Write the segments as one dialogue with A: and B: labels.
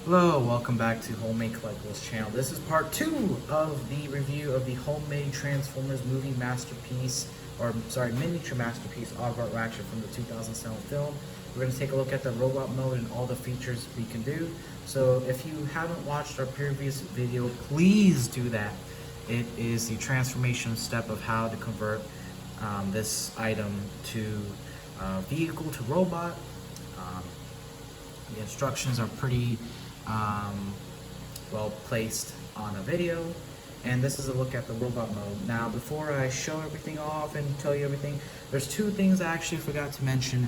A: Hello, welcome back to Homemade Collectibles channel. This is part 2 of the review of the Homemade Transformers movie masterpiece, miniature masterpiece, Autobot Ratchet from the 2007 film. We're going to take a look at the robot mode and all the features we can do. So if you haven't watched our previous video, please do that. It is the transformation step of how to convert this item to vehicle to robot. The instructions are pretty well placed on a video, and this is a look at the robot mode. Now, before I show everything off and tell you everything, there's two things I actually forgot to mention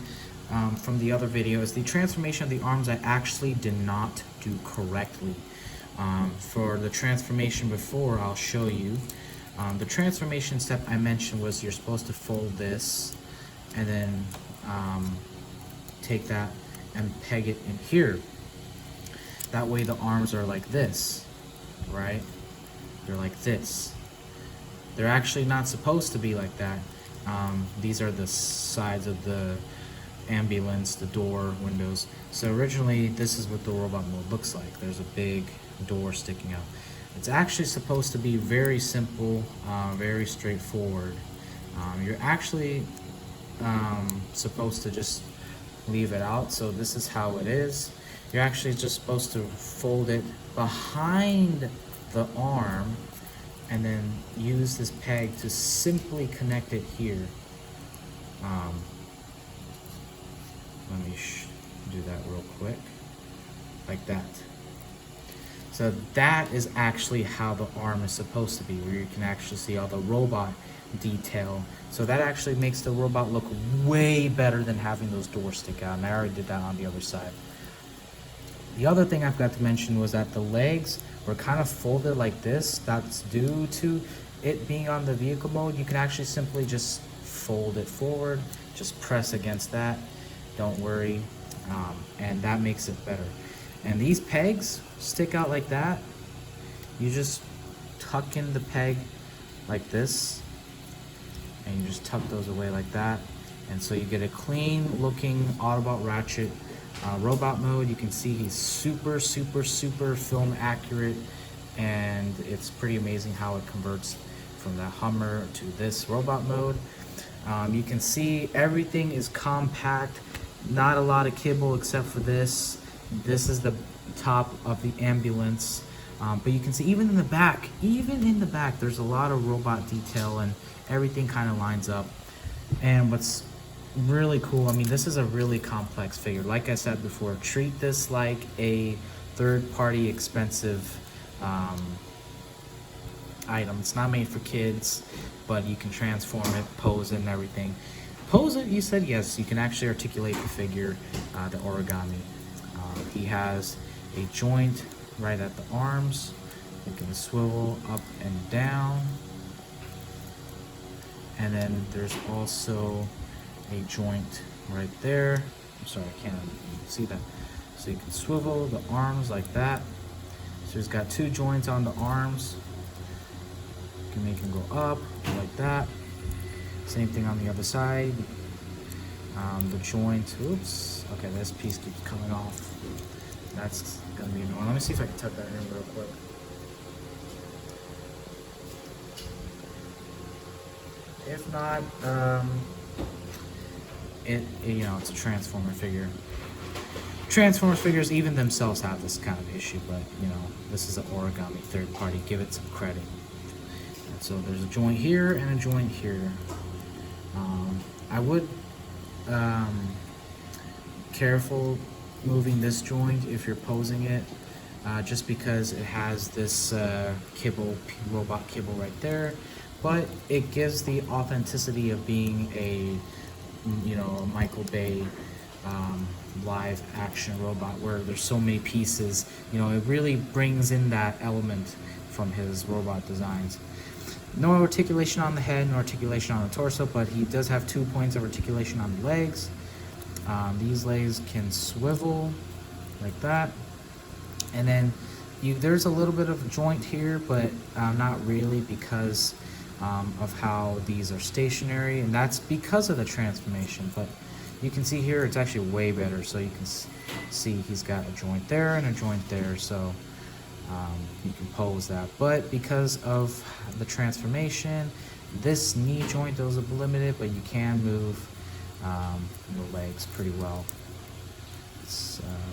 A: from the other videos. The transformation of the arms I actually did not do correctly. For the transformation before, I'll show you. The transformation step I mentioned was you're supposed to fold this and then take that and peg it in here. That way the arms are like this, right? They're like this. They're actually not supposed to be like that. These are the sides of the ambulance, the door, windows. So originally this is what the robot mode looks like. There's a big door sticking out. It's actually supposed to be very simple, very straightforward. You're actually supposed to just leave it out. So this is how it is. You're actually just supposed to fold it behind the arm and then use this peg to simply connect it here. Let me do that real quick, like that. So that is actually how the arm is supposed to be, where you can actually see all the robot detail. So that actually makes the robot look way better than having those doors stick out, and I already did that on the other side. The other thing I forgot to mention was that the legs were kind of folded like this. That's due to it being on the vehicle mode. You can actually simply just fold it forward, just press against that, don't worry, and that makes it better. And these pegs stick out like that. You just tuck in the peg like this, and you just tuck those away like that, and so you get a clean looking Autobot Ratchet robot mode. You can see he's super film accurate, and it's pretty amazing how it converts from that Hummer to this robot mode. You can see everything is compact, not a lot of kibble except for this. This is the top of the ambulance, but you can see even in the back, there's a lot of robot detail, and everything kind of lines up. And what's really cool, I mean, this is a really complex figure. Like I said before, treat this like a third-party expensive item. It's not made for kids, but you can transform it, pose it, and everything. Pose it, you said? Yes, you can actually articulate the figure, the Origami. He has a joint right at the arms. You can swivel up and down. And then there's also a joint right there. I'm sorry, I can't see that. So you can swivel the arms like that. So he's got two joints on the arms. You can make him go up like that. Same thing on the other side. The joint, oops, okay, this piece keeps coming off. That's gonna be annoying. Let me see if I can tuck that in real quick. If not, it's a Transformer figure. Transformers figures even themselves have this kind of issue, but this is an Origami third party. Give it some credit. And so there's a joint here and a joint here. I would careful moving this joint if you're posing it, just because it has this robot kibble right there, but it gives the authenticity of being a Michael Bay live action robot, where there's so many pieces. It really brings in that element from his robot designs. No articulation on the head, no articulation on the torso, but he does have 2 points of articulation on the legs. These legs can swivel like that, and then there's a little bit of joint here, but not really, because of how these are stationary, and that's because of the transformation. But you can see here it's actually way better. So you can see he's got a joint there and a joint there, so you can pose that. But because of the transformation, this knee joint goes a bit limited, but you can move the legs pretty well.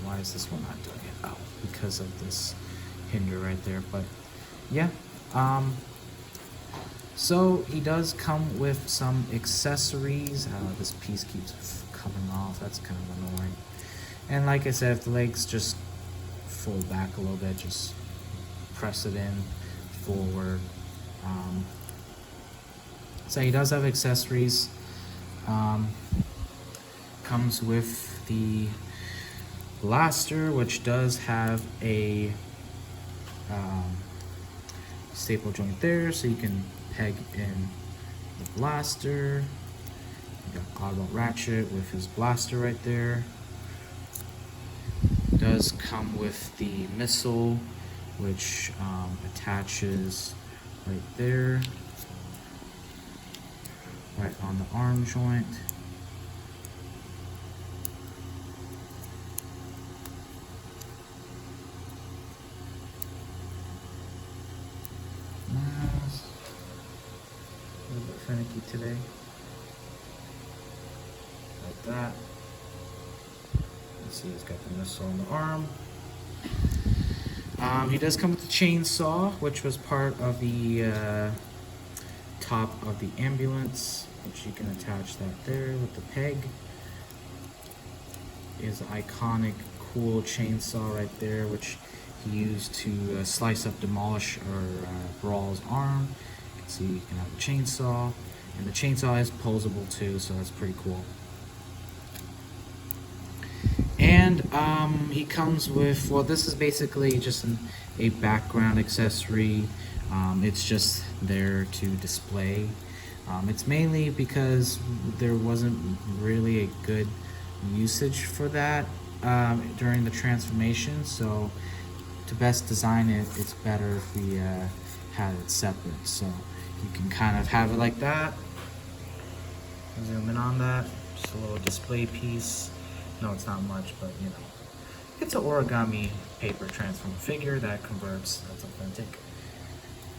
A: Why is this one not doing it? Oh, because of this hinder right there. But yeah, so he does come with some accessories. This piece keeps coming off, that's kind of annoying. And like I said, if the legs just fold back a little bit, just press it in forward. So he does have accessories. Comes with the blaster, which does have a staple joint there, so you can peg in the blaster. You got Autobot Ratchet with his blaster right there. Does come with the missile, which attaches right there, right on the arm joint. A little bit finicky today. Like that. See, he's got the missile on the arm. He does come with the chainsaw, which was part of the top of the ambulance, which you can attach that there with the peg. Is an iconic, cool chainsaw right there, which he used to slice up, demolish, or Brawl's arm. You can see you can have a chainsaw, and the chainsaw is posable too, so that's pretty cool. And he comes with, well, this is basically just a background accessory. It's just there to display. It's mainly because there wasn't really a good usage for that during the transformation. So to best design it, it's better if we had it separate. So you can kind of have it like that. Zoom in on that. Just a little display piece. No, it's not much, but you know, it's an origami paper transform figure that converts. That's authentic.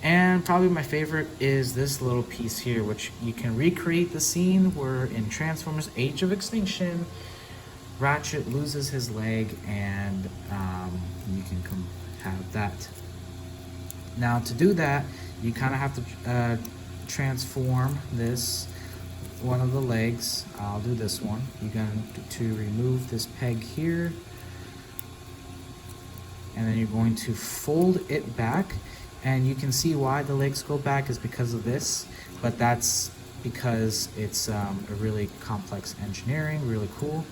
A: And probably my favorite is this little piece here, which you can recreate the scene where in Transformers Age of Extinction, Ratchet loses his leg, and you can have that. Now to do that, you kind of have to transform this one of the legs. I'll do this one. You're going to remove this peg here, and then you're going to fold it back, and you can see why the legs go back is because of this, but that's because it's a really complex engineering, really cool.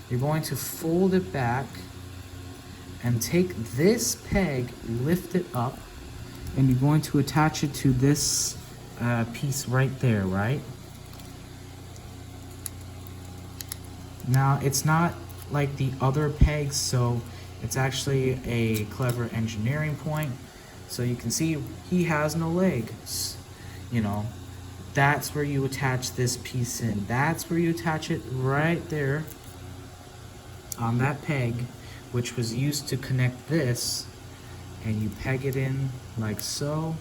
A: You're going to fold it back and take this peg, lift it up, and you're going to attach it to this piece right there, right? Now, it's not like the other pegs, so it's actually a clever engineering point. So you can see he has no legs. You know, that's where you attach this piece in. That's where you attach it right there on that peg, which was used to connect this. And you peg it in like so.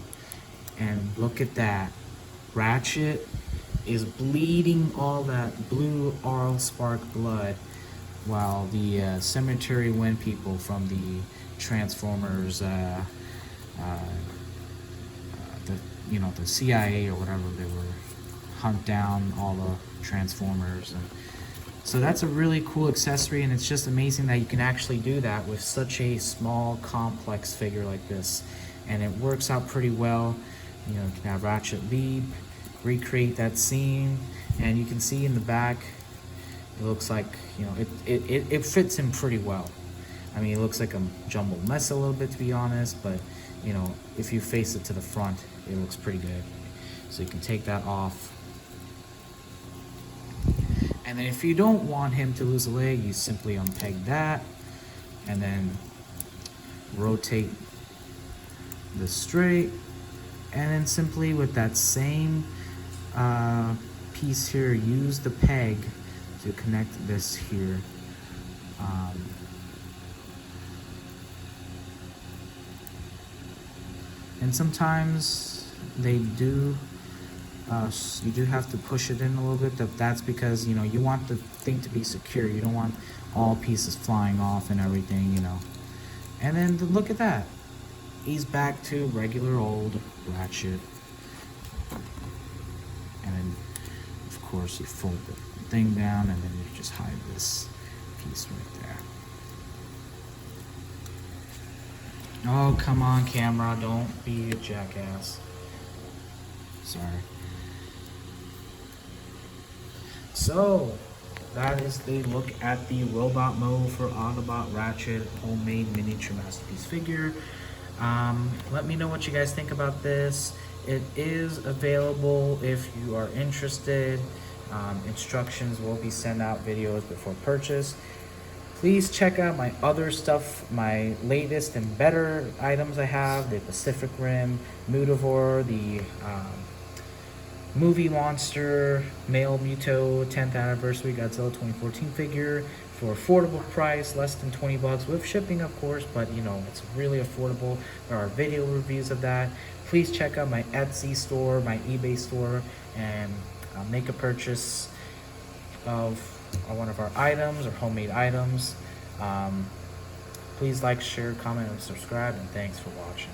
A: And look at that. Ratchet is bleeding all that blue Allspark blood, while the cemetery wind people from the Transformers, the CIA or whatever, they were hunt down all the Transformers, and so that's a really cool accessory. And it's just amazing that you can actually do that with such a small, complex figure like this, and it works out pretty well. You know, you can have Ratchet leap, recreate that scene, and you can see in the back it looks like, you know, it fits him pretty well. I mean, it looks like a jumbled mess a little bit, to be honest, but you know, if you face it to the front, it looks pretty good. So you can take that off, and then if you don't want him to lose a leg, you simply unpeg that and then rotate this straight, and then simply with that same piece here, use the peg to connect this here. And sometimes they do, you do have to push it in a little bit. That's because, you know, you want the thing to be secure. You don't want all pieces flying off and everything, you know. And then look at that. He's back to regular old Ratchet. And then, of course, you fold the thing down and then you just hide this piece right there. Oh, come on, camera. Don't be a jackass. Sorry. So, that is the look at the robot mode for Autobot Ratchet homemade miniature masterpiece figure. Let me know what you guys think about this. It is available if you are interested. Instructions will be sent out videos before purchase. Please check out my other stuff, my latest and better items I have, the Pacific Rim, Mutavor, the Movie Monster, Male Muto 10th Anniversary Godzilla 2014 figure for affordable price, less than 20 bucks with shipping, of course, but you know, it's really affordable. There are video reviews of that. Please check out my Etsy store, my eBay store, and make a purchase of one of our items or homemade items. Please like, share, comment, and subscribe, and thanks for watching.